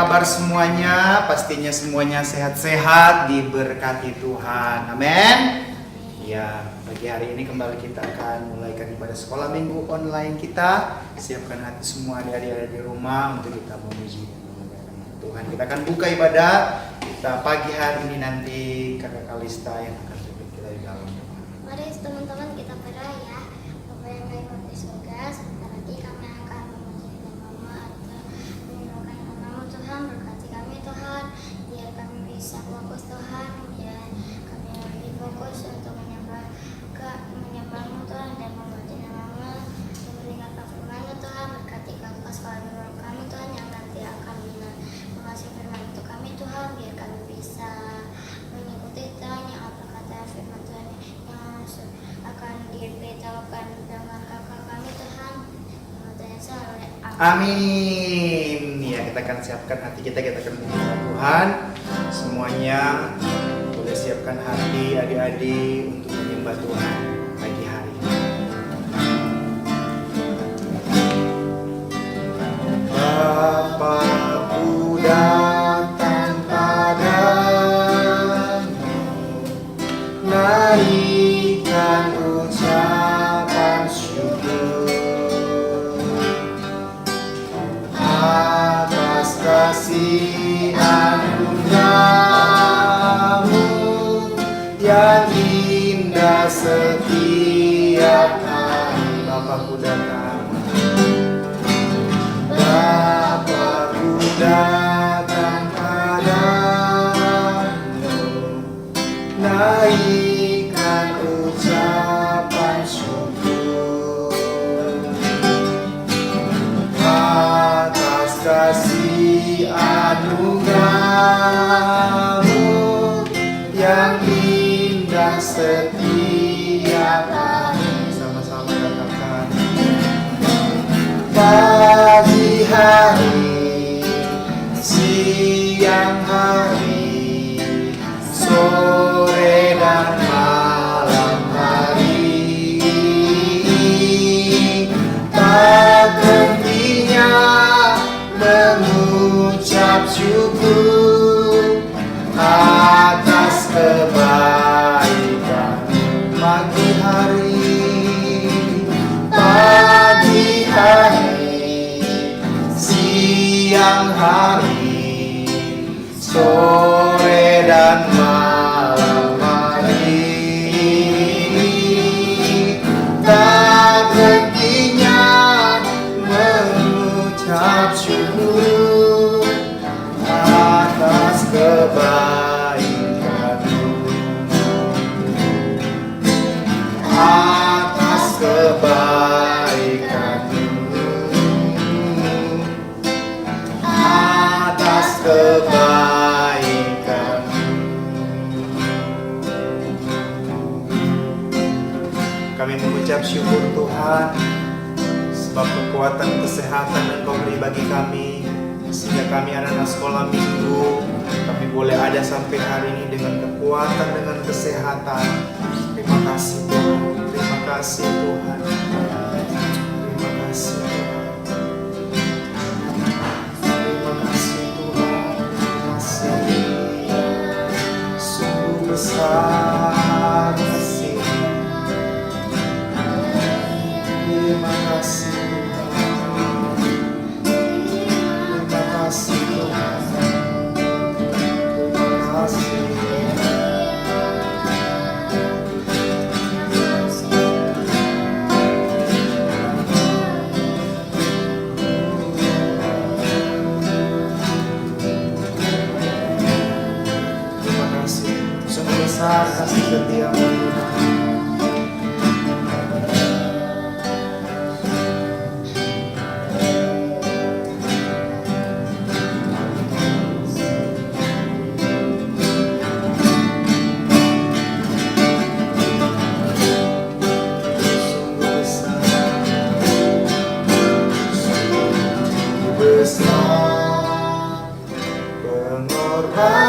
kabar semuanya? Pastinya semuanya sehat-sehat, diberkati Tuhan. Amin. Ya, pagi hari ini kembali kita akan mulaikan ibadah sekolah minggu online kita. Siapkan hati semua adik-adik ada di rumah untuk kita memuji dan memuliakan Tuhan. Kita akan buka ibadah kita pagi hari ini, nanti Kakak Kalista yang akan pimpin kita di dalam. Mari teman-teman kita berdoa ya. Bapa yang baik di surga, sebentar lagi kami akan memuji nama atau menyenangkan namamu Tuhan. Berkati kami Tuhan, biar kami bisa fokus Tuhan, biar kami lebih fokus untuk menyembahmu Tuhan dan memuji namamu dan mendengarkan firman-Mu Tuhan. Berkati kakak sekolah minggu kami Tuhan yang nanti akan mengasih firman untuk kami Tuhan, biar kami bisa mengikuti Tuhan yang apa kata firman Tuhan yang akan diberitahukan dengan kakak kami Tuhan. Amin. Ya, kita akan siapkan hati kita akan menyembah Tuhan. Semuanya boleh siapkan hati adik-adik untuk menyembah Tuhan pagi hari ini. Bapa-Ku datang padamu, naikkan ucapan syukur atas kasih anugerah-Mu yang indah setiap hari. Bapa-Ku datang, Bapa-Ku datang padamu, naikkan ucapan syukur atas kasih anugerah-Mu yang indah setiap hari. Sama-sama katakan. Pagi hari, siang hari, sore dan malam hari, tak hentinya mengucap syukur atas kebaikan. Pagi hari, siang hari, sore dan malam hari, tak hentinya mengucap syukur atas kebaikan-Mu, atas kebaikan-Mu, atas kebaikan-Mu. Kami mengucap syukur Tuhan, sebab kekuatan kesehatan yang Kau beri bagi kami, sehingga kami anak-anak sekolah minggu, kami boleh ada sampai hari ini dengan kekuatan, dengan kesehatan. Terima kasih Tuhan, terima kasih Tuhan, terima kasih Tuhan, terima kasih Tuhan, terima kasih. Sungguh besar kasih. Terima kasih Tuhan, terima kasih Tuhan, terima kasih. Terima kasih, sungguh besar kasih setiamu Tuhan.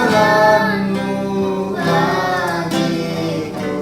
Pengorbananmu bagiku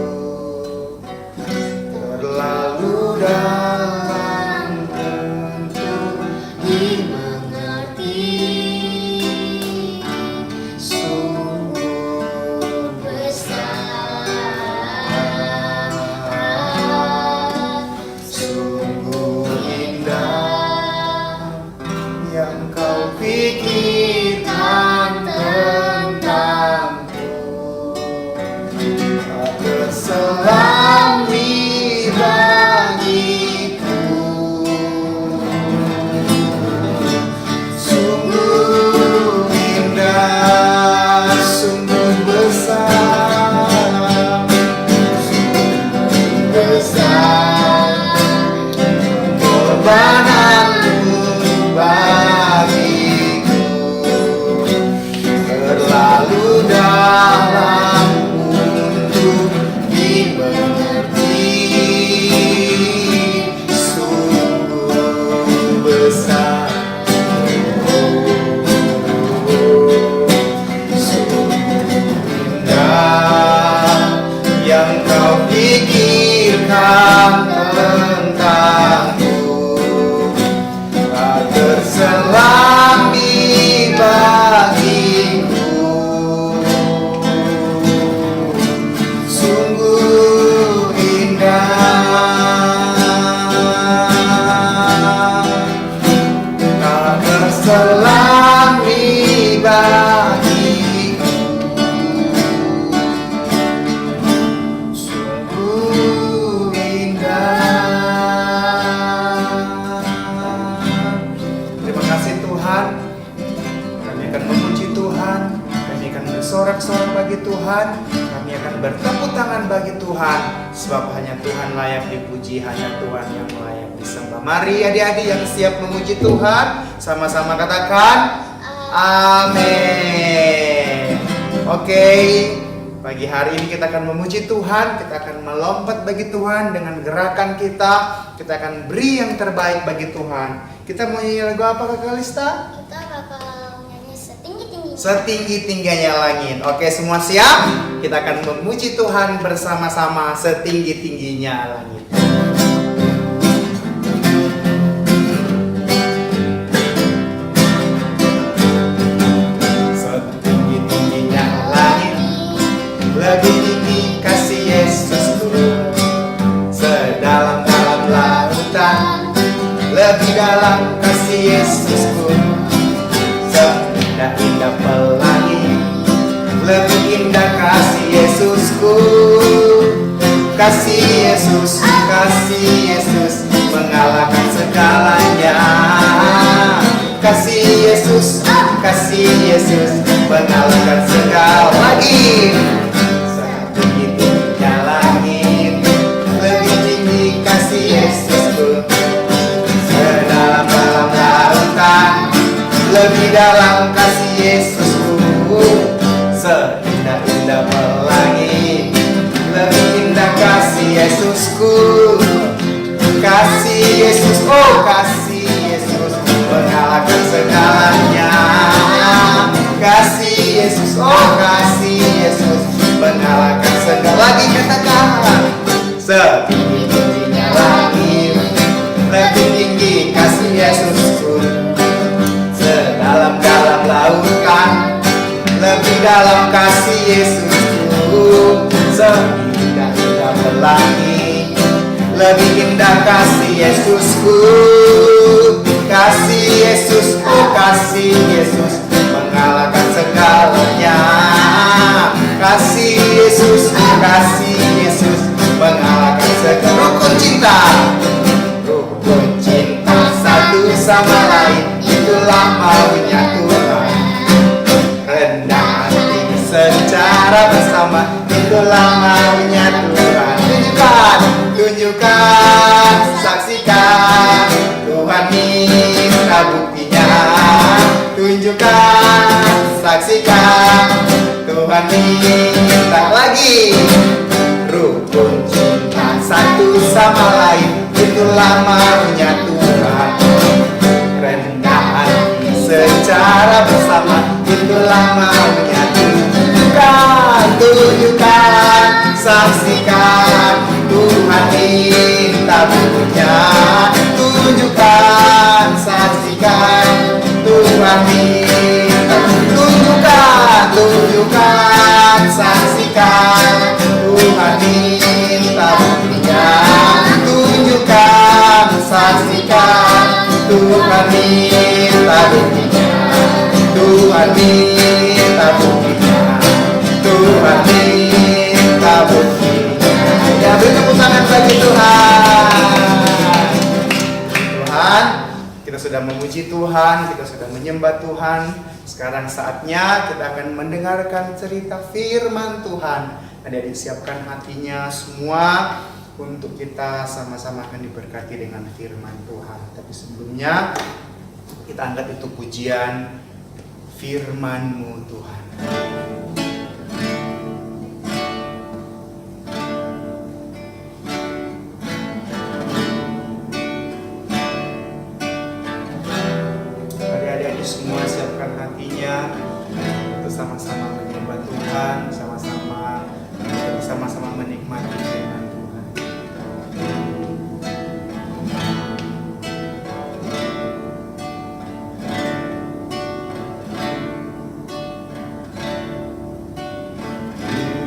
kami akan bertepuk tangan bagi Tuhan, sebab hanya Tuhan layak dipuji, hanya Tuhan yang layak disembah. Mari adik-adik yang siap memuji Tuhan, sama-sama katakan amin. Oke, pagi hari ini kita akan memuji Tuhan, kita akan melompat bagi Tuhan dengan gerakan kita akan beri yang terbaik bagi Tuhan. Kita mau nyanyi lagu apa Kak Kalista? Kita bakal nyanyi setinggi-tingginya. Setinggi-tingginya langit. Oke, semua siap? Kita akan memuji Tuhan bersama-sama setinggi-tingginya langit. Setinggi-tingginya langit, lebih tinggi kasih Yesusku. Sedalam-dalam lautan, lebih dalam kasih Yesusku. Seindah-indah pelangi, lebih indah kasih Yesusku. Kasih Yesus mengalahkan segalanya. Kasih Yesus mengalahkan segala lagi. Setinggi-tingginya langit, lebih tinggi kasih Yesusku. Sedalam-dalam lautan, lebih dalam kasih Yesusku. Seindah-indah pelangi, lebih indah kasih Yesusku. Kasih Yesus, oh kasih Yesus mengalahkan segalanya. Kasih Yesus, oh kasih Yesus mengalahkan segala. Lagi katakan, setinggi-tingginya langit, lebih tinggi kasih Yesusku. Sedalam-dalam lautan, lebih dalam kasih Yesusku. Seindah-indah pelangi, lebih indah kasih Yesusku. Kasih Yesus, oh kasih Yesus mengalahkan segalanya. Kasih Yesus, oh kasih Yesus mengalahkan segala. Rukun cinta, rukun cinta satu sama lain, itulah maunya Tuhan. Rendah hati secara bersama, itulah maunya Tuhan. Tunjukkan, saksikan, Tuhan minta buktinya. Tunjukkan, saksikan, Tuhan minta lagi. Rukun cinta satu sama lain, itulah maunya Tuhan. Rendah hati secara bersama, itulah maunya Tuhan. Tunjukkan, saksikan, Tuhan minta buktinya. Tunjukkan, saksikan, Tuhan minta. Tunjukkan, saksikan, Tuhan minta buktinya. Tunjukkan, saksikan, Tuhan minta buktinya. Tuhan minta buktinya. Tuhan minta buktinya. Ya, beri tepuk tangan bagi Tuhan. Tuhan, kita sudah memuji Tuhan, kita sudah menyembah Tuhan. Sekarang saatnya kita akan mendengarkan cerita firman Tuhan. Adik-adik siapkan hatinya semua untuk kita sama-sama akan diberkati dengan firman Tuhan. Tapi sebelumnya kita angkat itu pujian firman-Mu Tuhan. Adik-adik semua siapkan hatinya untuk sama-sama menyembah Tuhan, sama-sama menikmati firman Tuhan.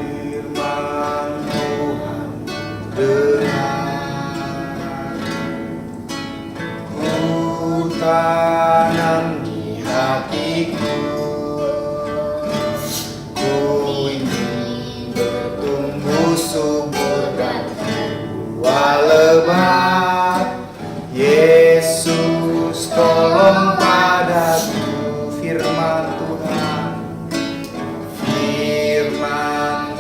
Firman Tuhan benar, ku tanam di hatiku, ku ingin bertumbuh subur dan berbuah lebat. Yesus tolong padaku, firman Tuhan, firman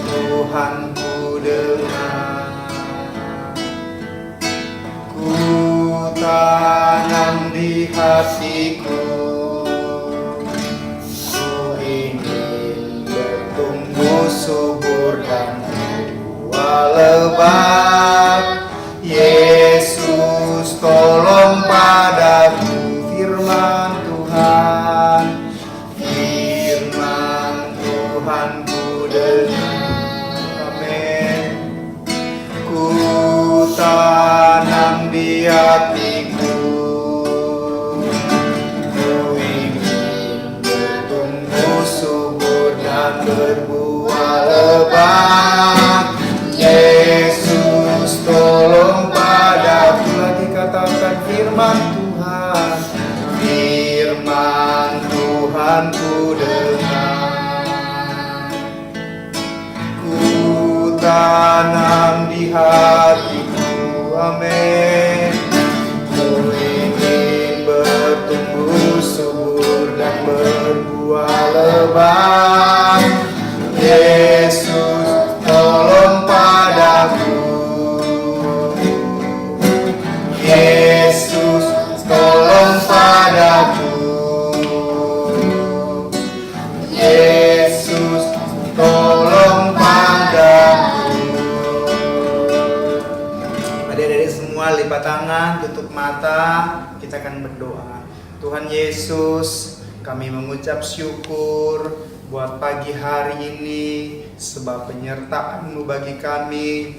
Tuhan ku dengar. Ku tanam di hatiku, ku ingin bertumbuh subur dan berbuah lebat. Yesus tolong padaku, firman Tuhan, firman Tuhan ku dengar. Amin. Ku tanam di hatiku, ku ingin bertumbuh subur dan berbuah lebat. Yesus tolong padaku, lagi katakan firman Tuhan, firman Tuhan ku dengar. Ku tanam di hatiku, amin. Ku ingin bertumbuh subur dan berbuah lebat. Yesus tolong padaku, Yesus tolong padaku, Yesus tolong padaku. Adik-adik semua lipat tangan, tutup mata, kita akan berdoa. Tuhan Yesus, kami mengucap syukur buat pagi hari ini, sebab penyertaan-Mu bagi kami,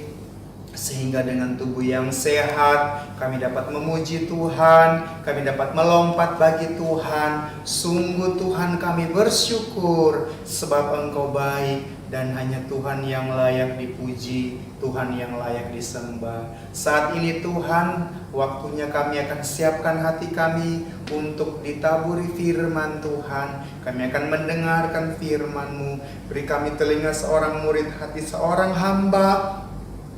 sehingga dengan tubuh yang sehat kami dapat memuji Tuhan, kami dapat melompat bagi Tuhan. Sungguh Tuhan, kami bersyukur sebab Engkau baik dan hanya Tuhan yang layak dipuji, Tuhan yang layak disembah. Saat ini Tuhan, waktunya kami akan siapkan hati kami untuk ditaburi firman Tuhan. Kami akan mendengarkan firman-Mu. Beri kami telinga seorang murid, hati seorang hamba,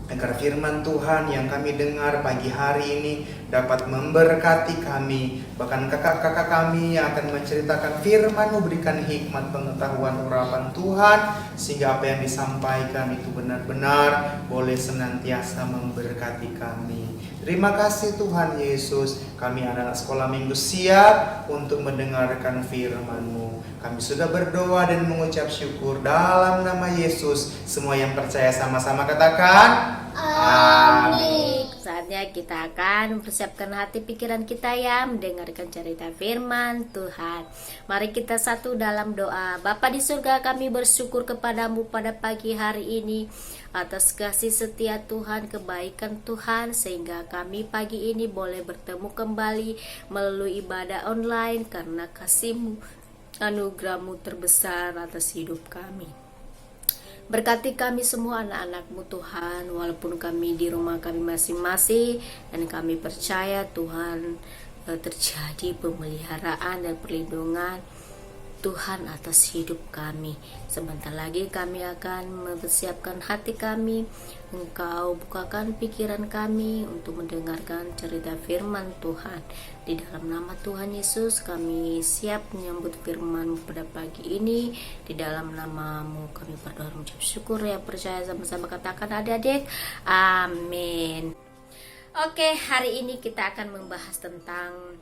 agar firman Tuhan yang kami dengar pagi hari ini dapat memberkati kami. Bahkan kakak-kakak kami yang akan menceritakan firman-Mu, berikan hikmat, pengetahuan, urapan Tuhan, sehingga apa yang disampaikan itu benar-benar boleh senantiasa memberkati kami. Terima kasih Tuhan Yesus, kami anak-anak sekolah minggu siap untuk mendengarkan firman-Mu. Kami sudah berdoa dan mengucap syukur dalam nama Yesus. Semua yang percaya sama-sama katakan amin. Saatnya kita akan mempersiapkan hati pikiran kita ya, mendengarkan cerita firman Tuhan. Mari kita satu dalam doa. Bapa di surga, kami bersyukur kepadamu pada pagi hari ini atas kasih setia Tuhan, kebaikan Tuhan, sehingga kami pagi ini boleh bertemu kembali melalui ibadah online karena kasih-Mu, anugerah-Mu terbesar atas hidup kami. Berkati kami semua anak-anak-Mu Tuhan, walaupun kami di rumah kami masing-masing, dan kami percaya Tuhan terjadi pemeliharaan dan perlindungan Tuhan atas hidup kami. Sebentar lagi kami akan mempersiapkan hati kami. Engkau bukakan pikiran kami untuk mendengarkan cerita firman Tuhan. Di dalam nama Tuhan Yesus kami siap menyambut firman-Mu pada pagi ini. Di dalam nama-Mu kami berdoa mengucap syukur, ya percaya sama-sama katakan adik-adik amin. Oke, hari ini kita akan membahas tentang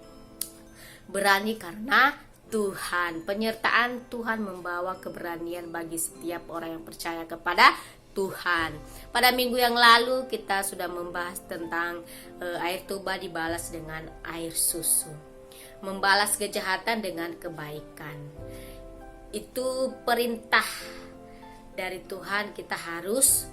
berani karena Tuhan. Penyertaan Tuhan membawa keberanian bagi setiap orang yang percaya kepada Tuhan. Pada minggu yang lalu kita sudah membahas tentang air tuba dibalas dengan air susu. Membalas kejahatan dengan kebaikan. Itu perintah dari Tuhan, kita harus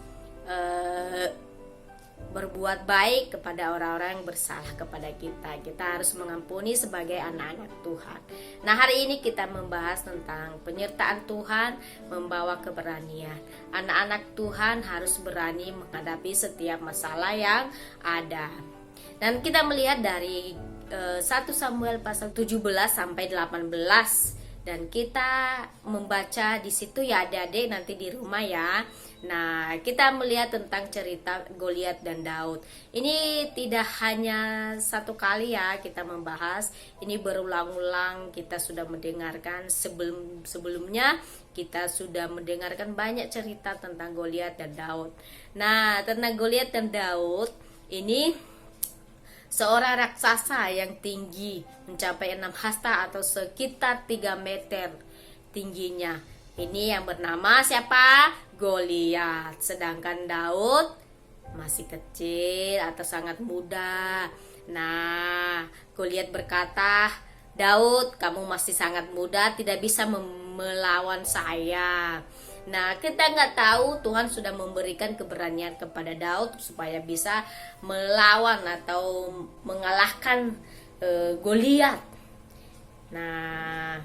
berbuat baik kepada orang-orang yang bersalah kepada kita. Kita harus mengampuni sebagai anak-anak Tuhan. Nah, hari ini kita membahas tentang penyertaan Tuhan membawa keberanian. Anak-anak Tuhan harus berani menghadapi setiap masalah yang ada. Dan kita melihat dari 1 Samuel pasal 17 sampai 18. Dan kita membaca di situ ya adik-adik nanti di rumah ya. Nah, kita melihat tentang cerita Goliat dan Daud. Ini tidak hanya satu kali ya kita membahas. Ini berulang-ulang kita sudah mendengarkan sebelumnya kita sudah mendengarkan banyak cerita tentang Goliat dan Daud. Nah, tentang Goliat dan Daud ini seorang raksasa yang tinggi mencapai 6 hasta atau sekitar 3 meter tingginya. Ini yang bernama siapa? Goliat. Sedangkan Daud masih kecil atau sangat muda. Nah, Goliat berkata, "Daud, kamu masih sangat muda, tidak bisa melawan saya." Nah, kita nggak tahu Tuhan sudah memberikan keberanian kepada Daud supaya bisa melawan atau mengalahkan Goliat. Nah,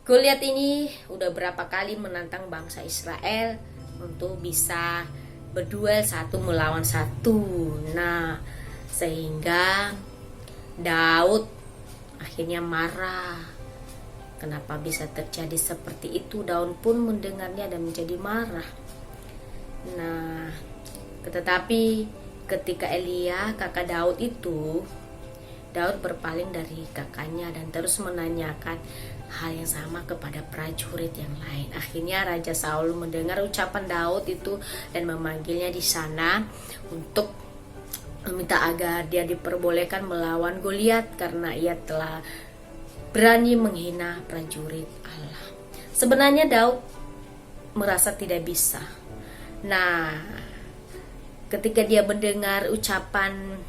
Goliat ini udah berapa kali menantang bangsa Israel untuk bisa berduel satu melawan satu. Nah, sehingga Daud akhirnya marah. Kenapa bisa terjadi seperti itu? Daud pun mendengarnya dan menjadi marah. Nah, tetapi ketika Elia, kakak Daud itu, Daud berpaling dari kakaknya dan terus menanyakan hal yang sama kepada prajurit yang lain. Akhirnya Raja Saul mendengar ucapan Daud itu dan memanggilnya di sana untuk meminta agar dia diperbolehkan melawan Goliat karena ia telah berani menghina prajurit Allah. Sebenarnya Daud merasa tidak bisa. Nah, ketika dia mendengar ucapan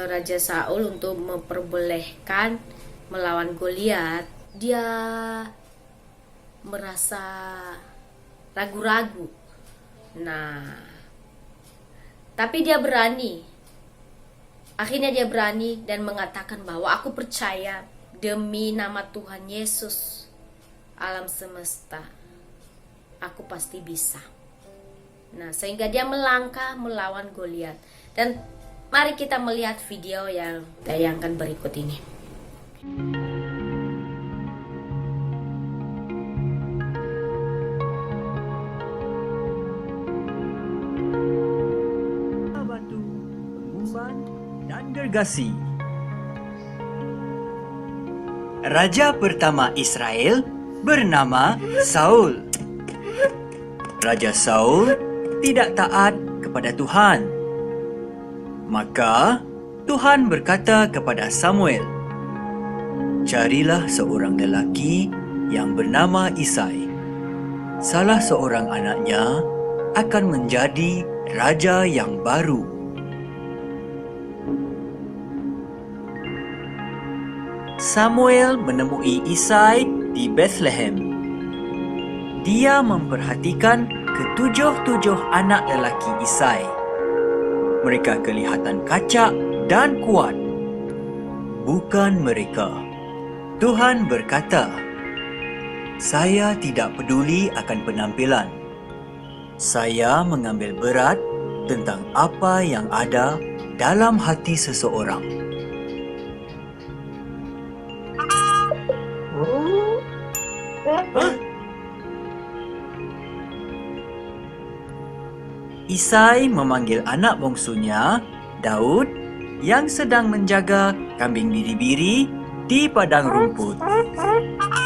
Raja Saul untuk memperbolehkan melawan Goliat, dia merasa ragu-ragu. Nah, tapi dia berani. Akhirnya dia berani dan mengatakan bahwa aku percaya demi nama Tuhan Yesus alam semesta, aku pasti bisa. Nah, sehingga dia melangkah melawan Goliat. Dan mari kita melihat video yang tayangkan berikut ini. Batu, pengumban, dan gergasi. Raja pertama Israel bernama Saul. Raja Saul tidak taat kepada Tuhan. Maka Tuhan berkata kepada Samuel, "Carilah seorang lelaki yang bernama Isai. Salah seorang anaknya akan menjadi raja yang baru." Samuel menemui Isai di Bethlehem. Dia memperhatikan ketujuh anak lelaki Isai. Mereka kelihatan kacak dan kuat. Bukan mereka. Tuhan berkata, "Saya tidak peduli akan penampilan. Saya mengambil berat tentang apa yang ada dalam hati seseorang." Isai memanggil anak bongsunya, Daud, yang sedang menjaga kambing biri-biri di padang rumput.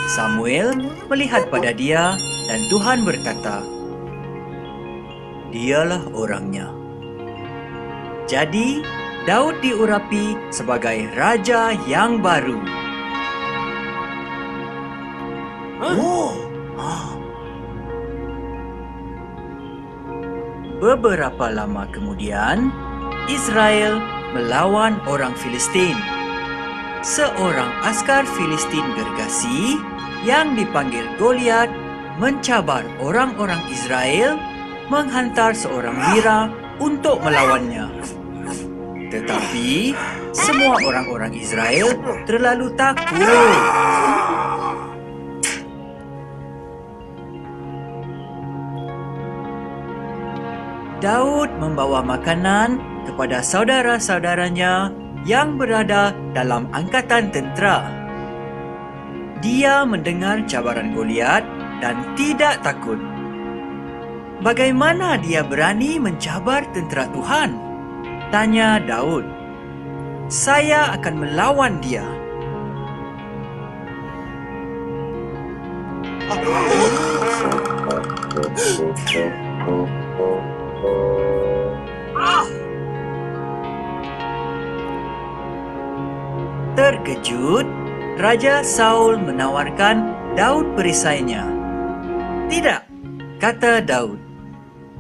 Samuel melihat pada dia dan Tuhan berkata, "Dialah orangnya." Jadi, Daud diurapi sebagai raja yang baru. Beberapa lama kemudian, Israel melawan orang Filistin. Seorang askar Filistin gergasi yang dipanggil Goliat mencabar orang-orang Israel menghantar seorang wira untuk melawannya. Tetapi semua orang-orang Israel terlalu takut. Daud membawa makanan kepada saudara-saudaranya yang berada dalam angkatan tentera. Dia mendengar cabaran Goliat dan tidak takut. Bagaimana dia berani mencabar tentera Tuhan? Tanya Daud. "Saya akan melawan dia." Terkejut, Raja Saul menawarkan Daud perisainya. "Tidak," kata Daud.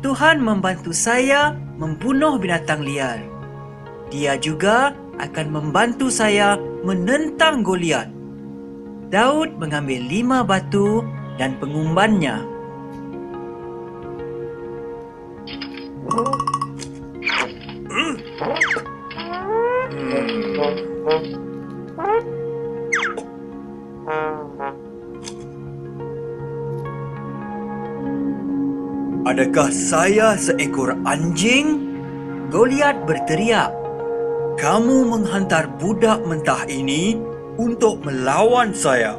"Tuhan membantu saya membunuh binatang liar. Dia juga akan membantu saya menentang Goliat." Daud mengambil 5 batu dan pengumbannya. "Adakah saya seekor anjing?" Goliat berteriak. "Kamu menghantar budak mentah ini untuk melawan saya."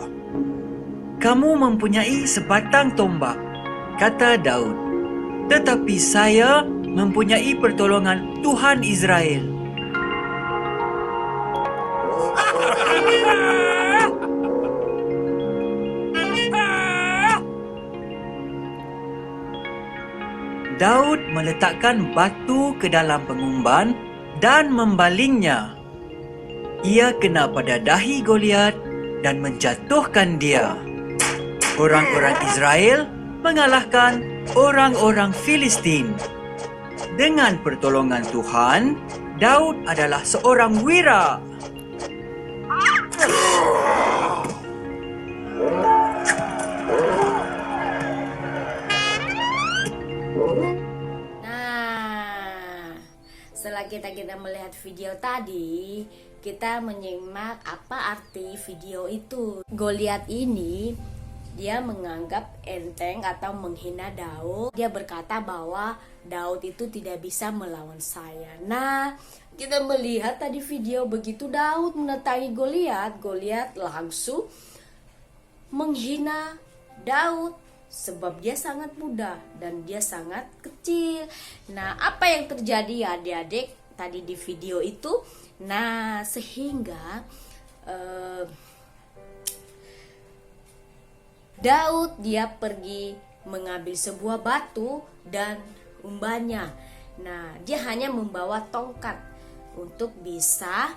"Kamu mempunyai sebatang tombak," kata Daud. "Tetapi saya mempunyai pertolongan Tuhan Israel." Daud meletakkan batu ke dalam pengumban dan membalingnya. Ia kena pada dahi Goliat dan menjatuhkan dia. Orang-orang Israel mengalahkan orang-orang Filistin. Dengan pertolongan Tuhan, Daud adalah seorang wira. Nah, setelah kita melihat video tadi, kita menyimak apa arti video itu. Goliat ini dia menganggap enteng atau menghina Daud. Dia berkata bahwa Daud itu tidak bisa melawan saya. Nah, kita melihat tadi video begitu Daud mendatangi Goliat, Goliat langsung menghina Daud sebab dia sangat muda dan dia sangat kecil. Nah, apa yang terjadi ya adik-adik tadi di video itu? Nah, sehingga Daud dia pergi mengambil sebuah batu dan umbannya. Nah, dia hanya membawa tongkat untuk bisa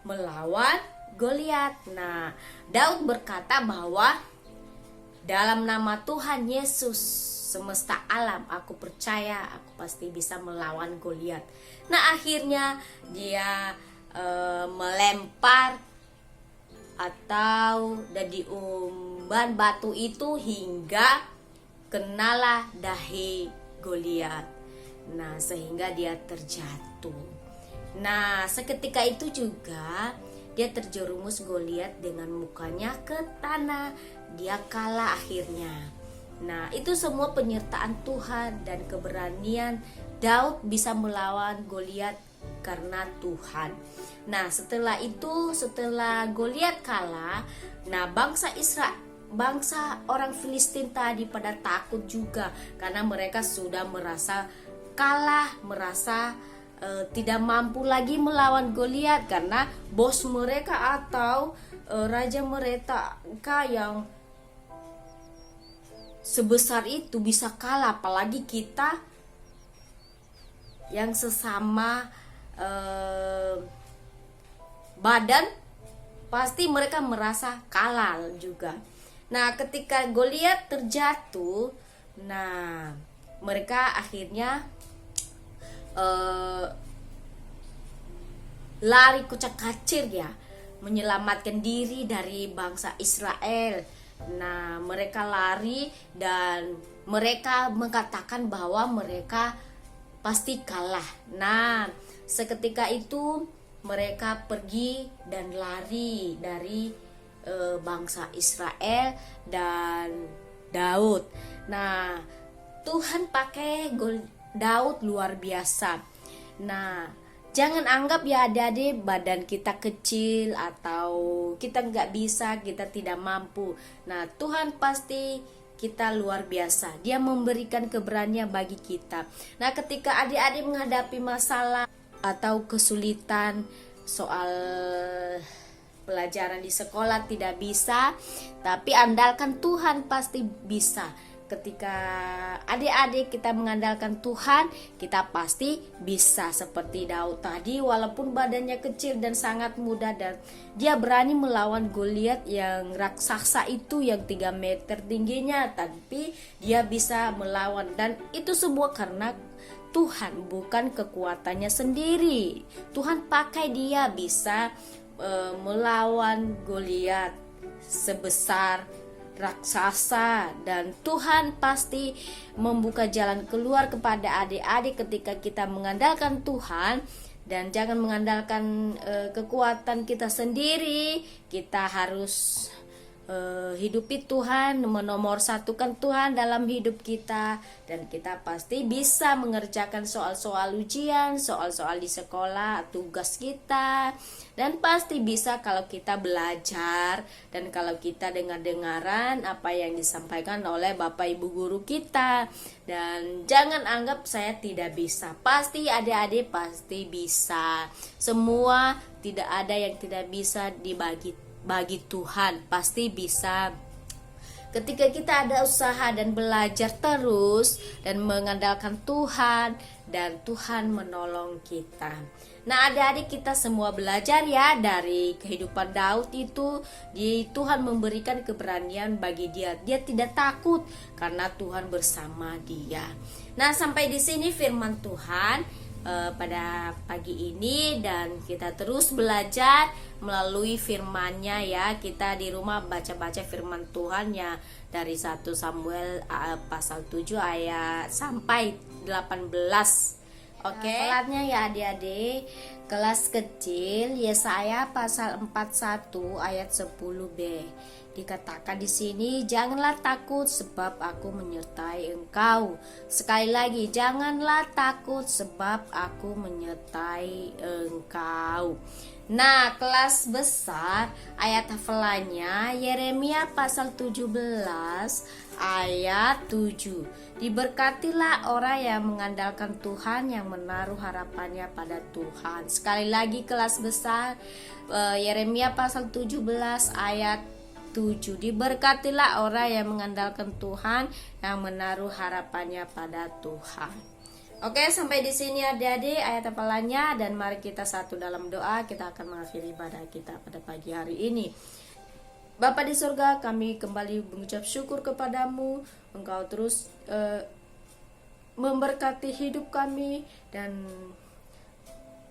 melawan Goliat. Nah, Daud berkata bahwa dalam nama Tuhan Yesus semesta alam, aku percaya aku pasti bisa melawan Goliat. Nah, akhirnya dia melempar atau diumban batu itu hingga kenalah dahi Goliat. Nah, sehingga dia terjatuh. Nah, seketika itu juga dia terjerumus Goliat dengan mukanya ke tanah. Dia kalah akhirnya. Nah, itu semua penyertaan Tuhan dan keberanian Daud bisa melawan Goliat karena Tuhan. Nah, setelah itu, setelah Goliat kalah, nah bangsa orang Filistin tadi pada takut juga karena mereka sudah merasa kalah, merasa tidak mampu lagi melawan Goliat karena bos mereka atau raja mereka yang sebesar itu bisa kalah, apalagi kita yang sesama badan, pasti mereka merasa kalah juga. Nah, ketika Goliat terjatuh, nah mereka akhirnya lari kucak-kacir ya, menyelamatkan diri dari bangsa Israel. Nah, mereka lari dan mereka mengatakan bahwa mereka pasti kalah. Nah, seketika itu mereka pergi dan lari dari bangsa Israel dan Daud. Nah, Tuhan pakai Daud luar biasa. Nah, jangan anggap ya adik-adik badan kita kecil atau kita nggak bisa, kita tidak mampu. Nah, Tuhan pasti kita luar biasa. Dia memberikan keberanian bagi kita. Nah, ketika adik-adik menghadapi masalah atau kesulitan soal pelajaran di sekolah tidak bisa, tapi andalkan Tuhan pasti bisa. ketika adik-adik kita mengandalkan Tuhan, kita pasti bisa seperti Daud tadi, walaupun badannya kecil dan sangat muda, dan dia berani melawan Goliat yang raksasa itu yang 3 meter tingginya, tapi dia bisa melawan, dan itu semua karena Tuhan, bukan kekuatannya sendiri. Tuhan pakai dia bisa melawan Goliat sebesar raksasa, dan Tuhan pasti membuka jalan keluar kepada adik-adik ketika kita mengandalkan Tuhan. Dan jangan mengandalkan kekuatan kita sendiri. Kita harus hidupi Tuhan, menomorsatukan Tuhan dalam hidup kita, dan kita pasti bisa mengerjakan soal-soal ujian, soal-soal di sekolah, tugas kita, dan pasti bisa kalau kita belajar dan kalau kita dengar-dengaran apa yang disampaikan oleh Bapak Ibu guru kita. Dan jangan anggap saya tidak bisa, pasti adik-adik pasti bisa. Semua, tidak ada yang tidak bisa bagi Tuhan, pasti bisa. Ketika kita ada usaha dan belajar terus dan mengandalkan Tuhan, dan Tuhan menolong kita. Nah, adik-adik kita semua belajar ya dari kehidupan Daud itu, Tuhan memberikan keberanian bagi dia. Dia tidak takut karena Tuhan bersama dia. Nah, sampai di sini firman Tuhan pada pagi ini, dan kita terus belajar melalui firman-Nya ya. Kita di rumah baca-baca firman Tuhan ya, dari 1 Samuel pasal 7 ayat sampai 18. Oke. Kelasnya ya adik-adik, kelas kecil Yesaya pasal 41 ayat 10b. Dikatakan di sini, janganlah takut sebab aku menyertai engkau. Sekali lagi, janganlah takut sebab aku menyertai engkau. Nah, kelas besar ayat hafalannya Yeremia pasal 17 ayat 7. Diberkatilah orang yang mengandalkan Tuhan, yang menaruh harapannya pada Tuhan. Sekali lagi kelas besar Yeremia pasal 17 ayat 7. Diberkatilah orang yang mengandalkan Tuhan, yang menaruh harapannya pada Tuhan. Oke, sampai di sini adik-adik ayat hafalannya, dan mari kita satu dalam doa. Kita akan mengakhiri ibadah kita pada pagi hari ini. Bapa di surga, kami kembali mengucap syukur kepadamu. Engkau terus memberkati hidup kami dan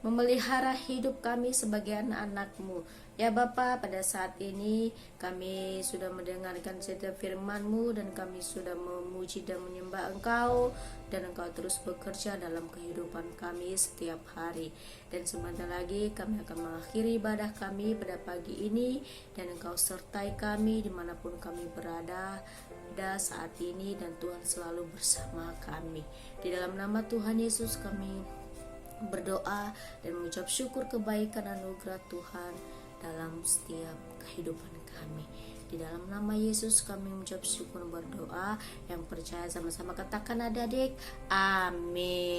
memelihara hidup kami sebagai anak-anak-Mu. Ya Bapa, pada saat ini kami sudah mendengarkan setiap firman-Mu, dan kami sudah memuji dan menyembah Engkau, dan Engkau terus bekerja dalam kehidupan kami setiap hari. Dan sebentar lagi kami akan mengakhiri ibadah kami pada pagi ini, dan Engkau sertai kami dimanapun kami berada saat ini, dan Tuhan selalu bersama kami. Di dalam nama Tuhan Yesus kami berdoa dan mengucap syukur kebaikan anugerah Tuhan dalam setiap kehidupan kami. Di dalam nama Yesus kami mengucap syukur, berdoa, yang percaya sama-sama katakan adik-adik, amin.